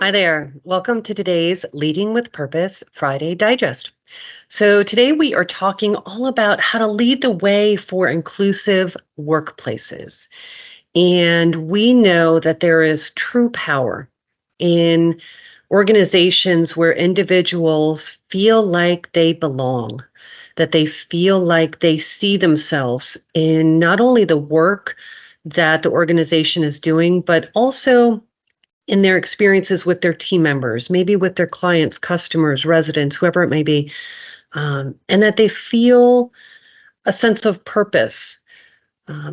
Hi there. Welcome to today's Leading with Purpose Friday Digest. So, today we are talking all about how to lead the way for inclusive workplaces. And we know that there is true power in organizations where individuals feel like they belong, that they feel like they see themselves in not only the work that the organization is doing, but also in their experiences with their team members, maybe with their clients, customers, residents, whoever it may be, and that they feel a sense of purpose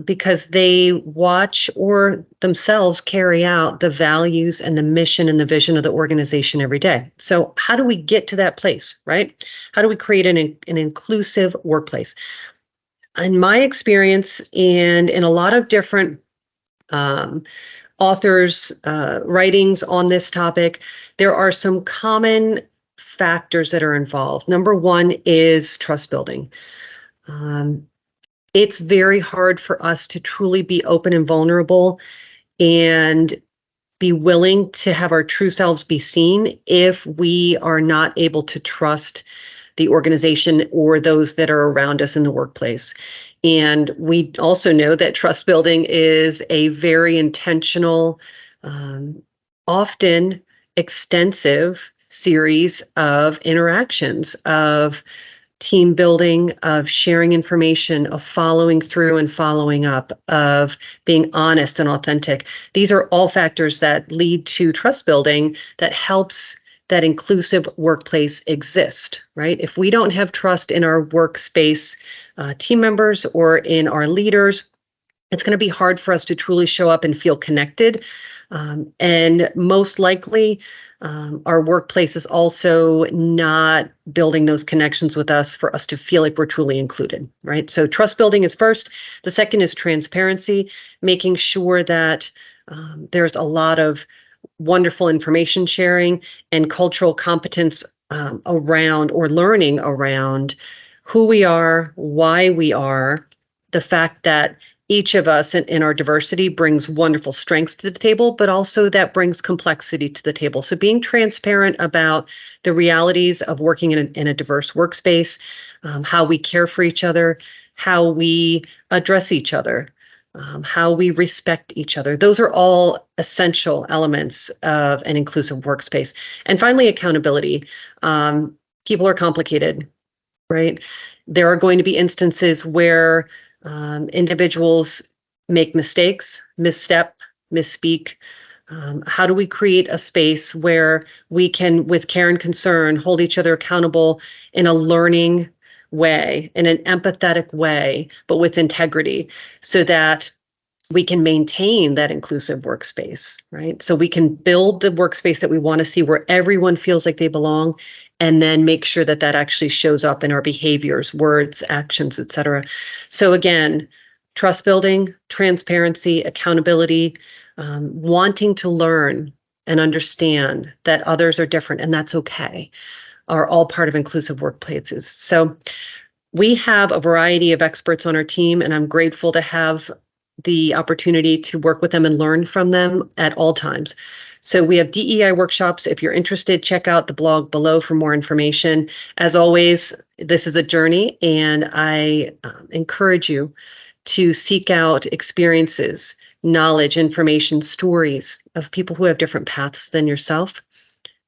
because they watch or themselves carry out the values and the mission and the vision of the organization every day. So, how do we get to that place, right? How do we create an inclusive workplace? In my experience, and in a lot of different um, authors' writings on this topic, there are some common factors that are involved. Number one is trust building. Um, it's very hard for us to truly be open and vulnerable and be willing to have our true selves be seen if we are not able to trust the organization or those that are around us in the workplace. And we also know that trust building is a very intentional, often extensive series of interactions, of team building, of sharing information, of following through and following up, of being honest and authentic. These are all factors that lead to trust building that helps that inclusive workplace exist, right? If we don't have trust in our workspace team members or in our leaders, it's going to be hard for us to truly show up and feel connected. And most likely, our workplace is also not building those connections with us for us to feel like we're truly included, right? So trust building is first. The second is transparency, making sure that there's a lot of wonderful information sharing and cultural competence around or learning around who we are, why we are, the fact that each of us in our diversity brings wonderful strengths to the table, but also that brings complexity to the table. So being transparent about the realities of working in a diverse workspace, how we care for each other, how we address each other, how we respect each other. Those are all essential elements of an inclusive workspace. And finally, accountability. People are complicated, right? There are going to be instances where individuals make mistakes, misstep, misspeak. How do we create a space where we can, with care and concern, hold each other accountable in a learning way, in an empathetic way, but with integrity, so that we can maintain that inclusive workspace, right? So we can build the workspace that we want to see where everyone feels like they belong, and then make sure that that actually shows up in our behaviors, words, actions, et cetera. So again, trust building, transparency, accountability, wanting to learn and understand that others are different and that's okay, are all part of inclusive workplaces. So we have a variety of experts on our team, and I'm grateful to have the opportunity to work with them and learn from them at all times. So we have DEI workshops. If you're interested, check out the blog below for more information. As always, this is a journey, and I encourage you to seek out experiences, knowledge, information, stories of people who have different paths than yourself,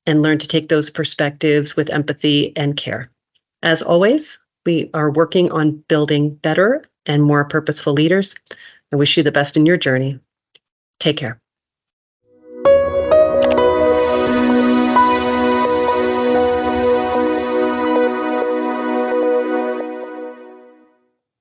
and learn to take those perspectives with empathy and care. As always, we are working on building better and more purposeful leaders. I wish you the best in your journey. Take care.